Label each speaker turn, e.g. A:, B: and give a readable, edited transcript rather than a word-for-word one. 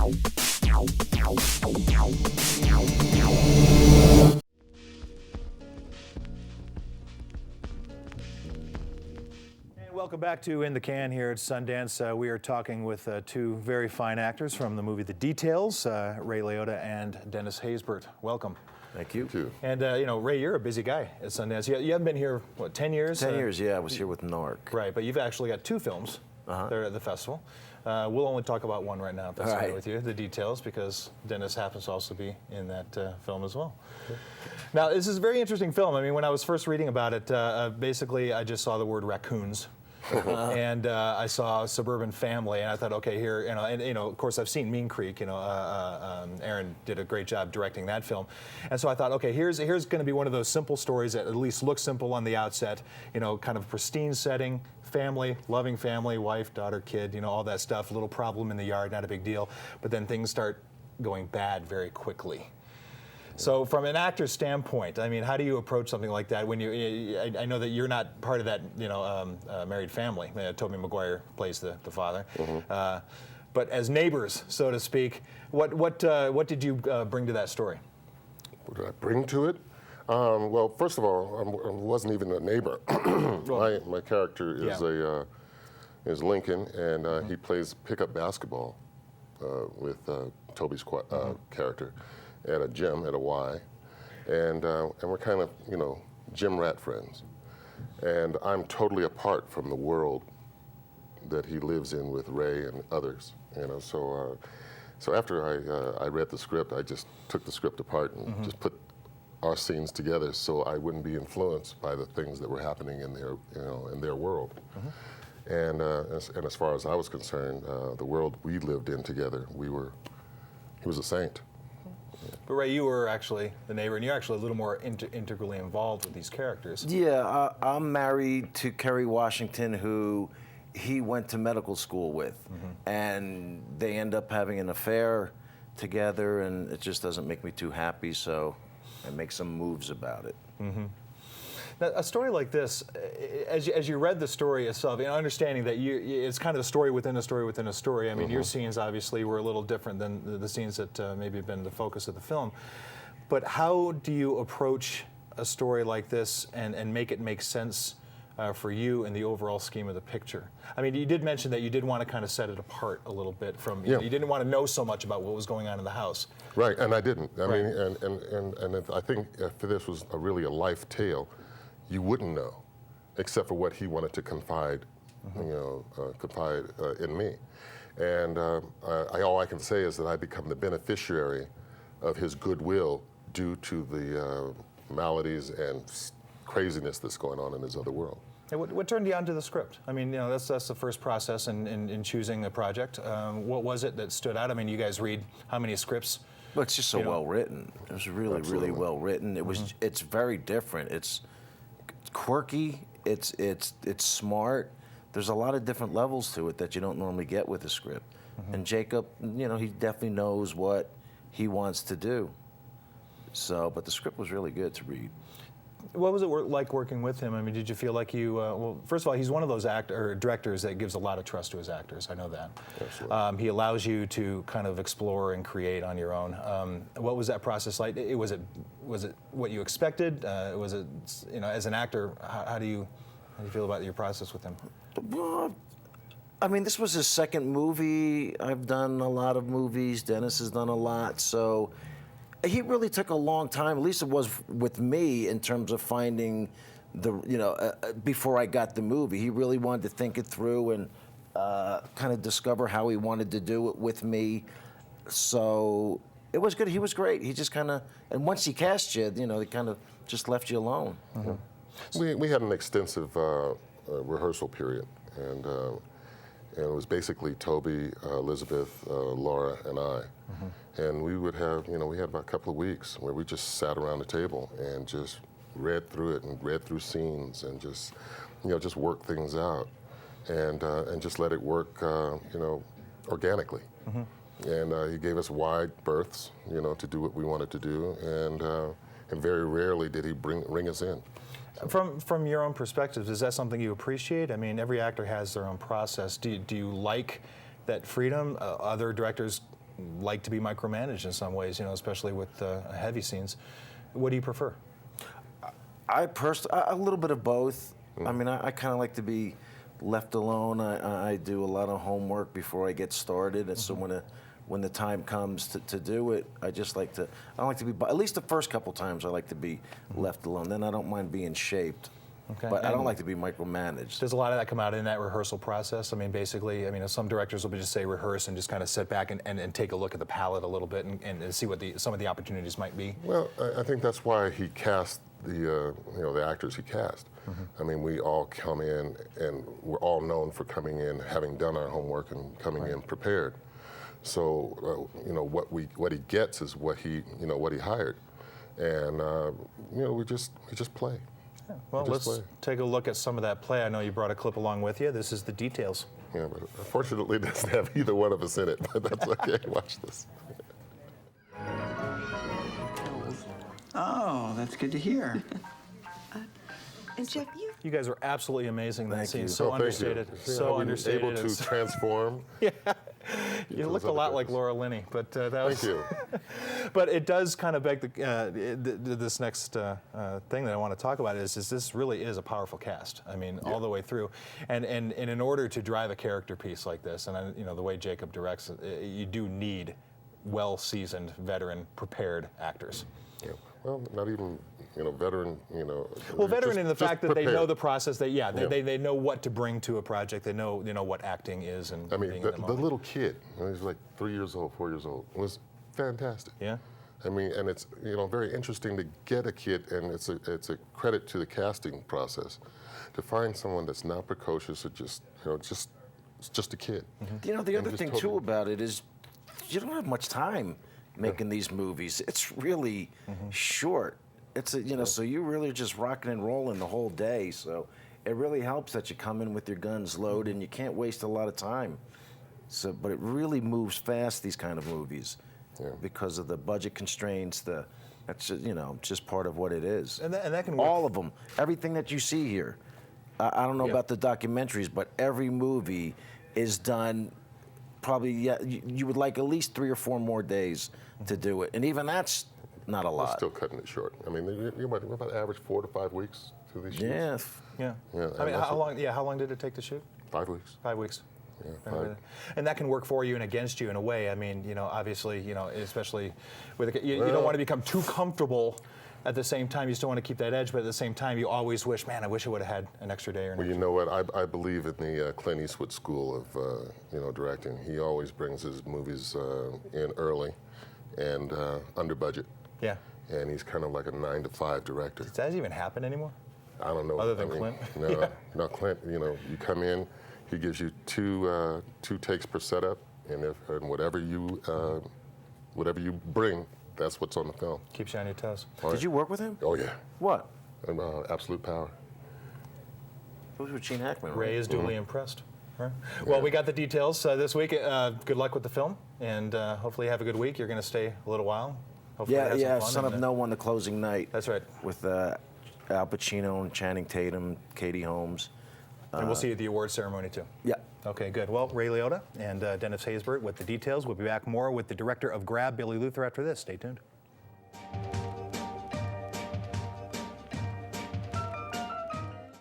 A: Welcome back to In the Can here at Sundance. We are talking with two very fine actors from the movie The Details, Ray Liotta and Dennis Haysbert. Welcome.
B: Thank you. Too.
A: And you know, Ray, you're a busy guy at Sundance. You haven't been here, what, 10 years?
B: 10 years, yeah. I was here with NARC.
A: Right, but you've actually got two films there at the festival. We'll only talk about one right now, if that's all right with you, The Details, because Dennis happens to also be in that film as well. Okay. Now, this is a very interesting film. I mean, when I was first reading about it, basically I just saw the word raccoons. And I saw Suburban Family, and I thought, okay, here, of course, I've seen Mean Creek. Aaron did a great job directing that film, and so I thought, okay, here's going to be one of those simple stories that at least looks simple on the outset. Kind of pristine setting, family, loving family, wife, daughter, kid, all that stuff. Little problem in the yard, not a big deal, but then things start going bad very quickly. So from an actor's standpoint, I mean, how do you approach something like that when I know that you're not part of that, married family. Tobey Maguire plays the father. But as neighbors, so to speak, what did you bring to that story?
C: What did I bring to it? Well, first of all, I wasn't even a neighbor. My character is Lincoln, and he plays pickup basketball with Toby's character at a gym at a Y, and we're kind of gym rat friends, and I'm totally apart from the world that he lives in with Ray and others. So after I read the script, I just took the script apart and just put our scenes together so I wouldn't be influenced by the things that were happening in their world. And as far as I was concerned, the world we lived in together, he was a saint.
A: But Ray, you were actually the neighbor, and you're actually a little more integrally involved with these characters.
B: Yeah, I'm married to Kerry Washington, who he went to medical school with, and they end up having an affair together, and it just doesn't make me too happy, so I make some moves about it.
A: Now, a story like this, as you read the story itself, understanding that it's kind of a story within a story within a story. I mean, your scenes obviously were a little different than the scenes that maybe have been the focus of the film. But how do you approach a story like this and make it make sense for you in the overall scheme of the picture? I mean, you did mention that you did want to kind of set it apart a little bit from, you didn't want to know so much about what was going on in the house.
C: Right, and I didn't. I mean, and I think if this was really a life tale, you wouldn't know, except for what he wanted to confide, in me. And all I can say is that I become the beneficiary of his goodwill due to the maladies and craziness that's going on in his other world.
A: Hey, what turned you onto the script? I mean, that's the first process in choosing the project. What was it that stood out? I mean, you guys read how many scripts?
B: Well, it's just so well written. It was really well written. It was. It's very different. It's quirky, it's smart. There's a lot of different levels to it that you don't normally get with a script. And Jacob, he definitely knows what he wants to do. So, but the script was really good to read.
A: What was it like working with him? I mean, did you feel like you, well, first of all, he's one of those directors that gives a lot of trust to his actors. I know that. Absolutely. He allows you to kind of explore and create on your own. What was that process like? Was it what you expected? Was it, as an actor, how do you feel about your process with him?
B: Well, I mean, this was his second movie. I've done a lot of movies. Dennis has done a lot. So he really took a long time, at least it was with me, in terms of finding before I got the movie. He really wanted to think it through and kind of discover how he wanted to do it with me. So it was good. He was great. He just kind of, and once he cast you, he kind of just left you alone.
C: We had an extensive rehearsal period, and it was basically Toby, Elizabeth, Laura, and I. And we would have, we had about a couple of weeks where we just sat around the table and just read through it and read through scenes and just, just work things out and just let it work, organically. And he gave us wide berths, to do what we wanted to do, and very rarely did he ring us in.
A: From your own perspective, is that something you appreciate? I mean, every actor has their own process. Do you like that freedom? Other directors like to be micromanaged in some ways, especially with heavy scenes. What do you prefer?
B: I personally, a little bit of both. I mean, I kind of like to be left alone. I do a lot of homework before I get started, and so when the time comes to do it, I don't like to be, at least the first couple times I like to be left alone. Then I don't mind being shaped.
A: Okay.
B: But I don't like to be micromanaged.
A: Does a lot of that come out in that rehearsal process? I mean, basically, some directors will just say rehearse and just kind of sit back and take a look at the palette a little bit and see what some of the opportunities might be.
C: Well, I think that's why he cast the actors he cast. I mean, we all come in and we're all known for coming in, having done our homework and coming in prepared. So, what he gets is what he hired, and we just play.
A: Yeah. Well, let's take a look at some of that play. I know you brought a clip along with you. This is the details.
C: Yeah, but unfortunately, it doesn't have either one of us in it. But that's okay. Watch this.
D: Oh, that's good to hear.
E: And Jeff,
A: You guys are absolutely amazing. That scene,
B: you.
A: so
C: Thank
A: understated,
C: you. See
A: so
C: how we were
A: understated.
C: able to transform.
A: You looked a lot like Laura Linney, but that was.
C: Thank you.
A: But it does kind of beg this next thing that I want to talk about is this really is a powerful cast. I mean, all the way through, and in order to drive a character piece like this, and the way Jacob directs, you do need well-seasoned, veteran, prepared actors.
C: Yeah. Well, not even veteran.
A: Well, veteran in the fact that they know the process. They know what to bring to a project. They know what acting is and.
C: I mean,
A: being
C: the
A: in the moment.
C: little kid, he's like 3 years old, 4 years old, was fantastic.
A: Yeah.
C: I mean, and it's very interesting to get a kid, and it's a credit to the casting process, to find someone that's not precocious or just a kid.
B: The other thing too about it is you don't have much time making these movies. It's really short. It's so you really are just rocking and rolling the whole day. So it really helps that you come in with your guns loaded and you can't waste a lot of time. So, but it really moves fast, these kind of movies, because of the budget constraints. That's just part of what it is.
A: And that can work.
B: All of them, everything that you see here. I don't know about the documentaries, but every movie is done. Probably, you would like at least 3 or 4 more days to do it, and even that's not a lot.
C: We're still cutting it short. I mean, you're about average 4 to 5 weeks to these shoots.
A: Yeah.
C: Yeah.
A: I mean, how long? Yeah, how long did it take to shoot?
C: 5 weeks.
A: 5 weeks.
C: Yeah, 5.
A: And that can work for you and against you in a way. I mean, obviously, especially with you don't want to become too comfortable. At the same time, you still want to keep that edge, but at the same time, you always wish, man, I wish I would have had an extra day or.
C: Well, you know what? I believe in the Clint Eastwood school of directing. He always brings his movies in early and under budget.
A: Yeah.
C: And he's kind of like a 9 to 5 director.
A: Does that even happen anymore?
C: I don't know.
A: Other than Clint?
C: No, Clint. You come in, he gives you two takes per setup, and whatever you bring, that's what's on the film.
A: Keeps you on your toes.
B: Did you work with him?
C: Oh yeah.
B: What?
C: Absolute Power.
B: It was with Gene Hackman, right?
A: Ray is duly impressed. Right. Well, we got the details this week. Good luck with the film, and hopefully you have a good week. You're going to stay a little while. Hopefully have some fun
B: Son of No One, the closing night.
A: That's right.
B: With Al Pacino and Channing Tatum, Katie Holmes.
A: And we'll see you at the awards ceremony, too.
B: Yeah.
A: Okay, good. Well, Ray Liotta and Dennis Haysbert with the details. We'll be back more with the director of Grab, Billy Luther, after this. Stay tuned.